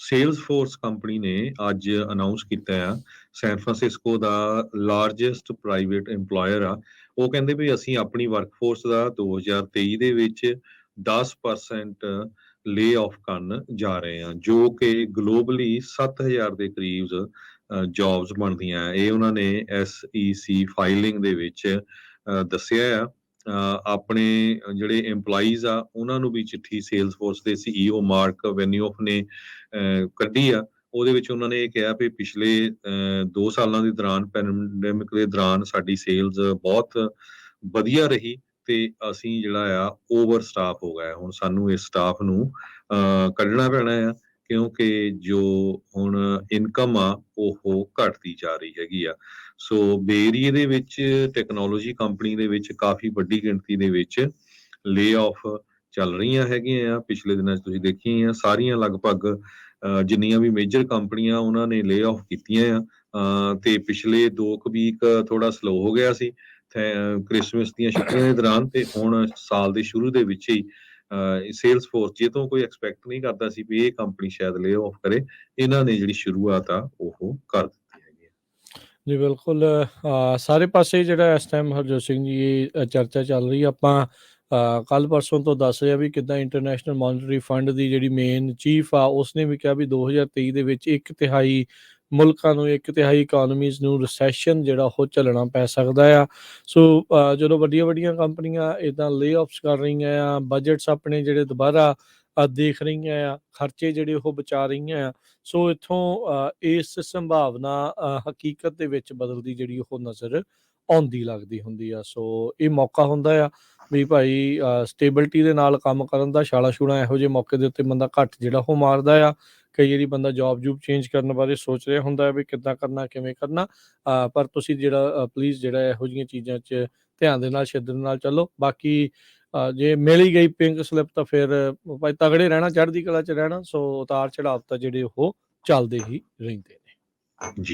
Salesforce company ਨੇ ਅੱਜ announce ਕੀਤਾ ਆ, ਸੈਨ ਫਰਾਂਸਿਸਕੋ ਦਾ ਲਾਰਜੈਸਟ ਪ੍ਰਾਈਵੇਟ EMPLOYER ਆ। ਉਹ ਕਹਿੰਦੇ ਵੀ ਅਸੀਂ ਆਪਣੀ ਵਰਕਫੋਰਸ ਦਾ 2023 ਦੇ ਵਿੱਚ 10% ਲੇ ਆਫ ਕਰਨ ਜਾ ਰਹੇ ਹਾਂ, ਜੋ ਕਿ ਗਲੋਬਲੀ 7000 ਦੇ ਕਰੀਬ ਜੌਬਸ ਬਣਦੀਆਂ। ਇਹ ਉਹਨਾਂ ਨੇ SEC ਫਾਈਲਿੰਗ ਦੇ ਵਿੱਚ ਦੱਸਿਆ ਆ। ਆਪਣੇ ਜਿਹੜੇ EMPLOYEES ਆ ਉਹਨਾਂ ਨੂੰ ਵੀ ਚਿੱਠੀ ਸੇਲਸਫੋਰਸ ਦੇ CEO ਮਾਰਕ ਵੈਨਿਓਫ ਨੇ ਕੱਢੀ ਆ। ਉਹਦੇ ਵਿੱਚ ਉਹਨਾਂ ਨੇ ਇਹ ਕਿਹਾ ਵੀ ਪਿਛਲੇ 2 ਸਾਲਾਂ ਦੇ ਦੌਰਾਨ, ਪੈਂਡੇਮਿਕ ਦੇ ਦੌਰਾਨ ਸਾਡੀ ਸੇਲਸ ਬਹੁਤ ਵਧੀਆ ਰਹੀ ਤੇ ਅਸੀਂ ਜਿਹੜਾ ਆ ਓਵਰ ਸਟਾਫ ਹੋ ਗਏ। ਹੁਣ ਸਾਨੂੰ ਇਸ ਸਟਾਫ ਨੂੰ ਕੱਢਣਾ ਪੈਣਾ ਆ, ਕਿਉਂਕਿ ਜੋ ਹੁਣ ਇਨਕਮ ਆ ਉਹ ਘਟਦੀ ਜਾ ਰਹੀ ਹੈਗੀ ਆ। ਸੋ ਬੇ ਏਰੀਏ ਦੇ ਵਿੱਚ ਟੈਕਨੋਲੋਜੀ ਕੰਪਨੀ ਦੇ ਵਿੱਚ ਕਾਫੀ ਵੱਡੀ ਗਿਣਤੀ ਦੇ ਵਿੱਚ ਲੇ ਆਫ ਚੱਲ ਰਹੀਆਂ ਹੈਗੀਆਂ ਆ। ਪਿਛਲੇ ਦਿਨਾਂ 'ਚ ਤੁਸੀਂ ਦੇਖੀਆਂ ਸਾਰੀਆਂ ਲਗਭਗ ਜਿੰਨੀਆਂ ਵੀ ਮੇਜਰ ਕੰਪਨੀਆਂ ਉਹਨਾਂ ਨੇ ਲੇ ਆਫ ਕੀਤੀਆਂ ਆ। ਤੇ ਪਿਛਲੇ 2 ਵੀਕ ਥੋੜਾ ਸਲੋ ਹੋ ਗਿਆ ਸੀ ਕ੍ਰਿਸਮਸ ਦੀਆਂ ਛੁੱਟੀਆਂ ਦੇ ਦੌਰਾਨ, ਤੇ ਹੁਣ ਸਾਲ ਦੇ ਸ਼ੁਰੂ ਦੇ ਵਿੱਚ ਹੀ ਸੇਲਸਫੋਰਸ ਜੇ ਤੋਂ ਕੋਈ ਐਕਸਪੈਕਟ ਨਹੀਂ ਕਰਦਾ ਸੀ ਵੀ ਇਹ ਕੰਪਨੀ ਸ਼ਾਇਦ ਲੇ ਆਫ ਕਰੇ, ਇਹਨਾਂ ਨੇ ਜਿਹੜੀ ਸ਼ੁਰੂਆਤ ਆ ਉਹ ਕਰ ਦਿੱਤੀ ਹੈਗੀ ਆ। ਜੀ ਬਿਲਕੁਲ, ਸਾਰੇ ਪਾਸੇ ਜਿਹੜਾ ਇਸ ਟਾਈਮ ਹਰਜੋਤ ਸਿੰਘ ਜੀ ਚਰਚਾ ਚੱਲ ਰਹੀ, ਆਪਾਂ ਕੱਲ ਪਰਸੋਂ ਤੋਂ ਦੱਸ ਰਿਹਾ ਵੀ ਕਿੱਦਾਂ ਇੰਟਰਨੈਸ਼ਨਲ ਮੋਨੀਟਰੀ ਫੰਡ ਦੀ ਜਿਹੜੀ ਮੇਨ ਚੀਫ ਆ ਉਸਨੇ ਵੀ ਕਿਹਾ ਵੀ 2023 ਦੇ ਵਿੱਚ 1/3 ਮੁਲਕਾਂ ਨੂੰ, 1/3 ਇਕੋਨਮੀਜ਼ ਨੂੰ ਰਿਸੈਸ਼ਨ ਜਿਹੜਾ ਉਹ ਝੱਲਣਾ ਪੈ ਸਕਦਾ ਆ। ਸੋ ਜਦੋਂ ਵੱਡੀਆਂ ਵੱਡੀਆਂ ਕੰਪਨੀਆਂ ਇੱਦਾਂ ਲੇ ਆਫਸ ਕਰ ਰਹੀਆਂ ਆ, ਬਜਟਸ ਆਪਣੇ ਜਿਹੜੇ ਦੁਬਾਰਾ ਦੇਖ ਰਹੀਆਂ ਆ, ਖਰਚੇ ਜਿਹੜੇ ਉਹ ਬਚਾ ਰਹੀਆਂ ਆ, ਸੋ ਇੱਥੋਂ ਇਸ ਸੰਭਾਵਨਾ ਹਕੀਕਤ ਦੇ ਵਿੱਚ ਬਦਲਦੀ ਜਿਹੜੀ ਉਹ ਨਜ਼ਰ ਆਉਂਦੀ ਲੱਗਦੀ ਹੁੰਦੀ ਆ। ਸੋ ਇਹ ਮੌਕਾ ਹੁੰਦਾ ਆ ਵੀ ਭਾਈ ਸਟੇਬਿਲਿਟੀ ਦੇ ਨਾਲ ਕੰਮ ਕਰਨ ਦਾ। ਛਾਲਾ ਛੂਲਾ ਇਹੋ ਜਿਹੇ ਮੌਕੇ ਦੇ ਉੱਤੇ ਬੰਦਾ ਘੱਟ ਜਿਹੜਾ ਉਹ ਮਾਰਦਾ ਆ। ਕਈ ਵਾਰੀ ਬੰਦਾ ਜੋਬ ਜੂਬ ਚੇਂਜ ਕਰਨ ਬਾਰੇ ਸੋਚ ਰਿਹਾ ਹੁੰਦਾ ਵੀ ਕਿੱਦਾਂ ਕਰਨਾ, ਕਿਵੇਂ ਕਰਨਾ। ਪਰ ਤੁਸੀਂ ਜਿਹੜਾ ਪਲੀਜ਼ ਜਿਹੜਾ ਇਹੋ ਜਿਹੀਆਂ ਚੀਜ਼ਾਂ 'ਚ ਧਿਆਨ ਦੇ ਨਾਲ, ਸ਼ਿੱਦਤ ਨਾਲ ਚੱਲੋ। ਬਾਕੀ ਜੇ ਮਿਲ ਹੀ ਗਈ ਪਿੰਕ ਸਲਿੱਪ ਤਾਂ ਫਿਰ ਭਾਈ ਤਗੜੇ ਰਹਿਣਾ, ਚੜ੍ਹਦੀ ਕਲਾ 'ਚ ਰਹਿਣਾ। ਸੋ ਉਤਾਰ ਚੜਾਵ ਤਾਂ ਜਿਹੜੇ ਉਹ ਚੱਲਦੇ ਹੀ ਰਹਿੰਦੇ ਨੇ। ਜੀ।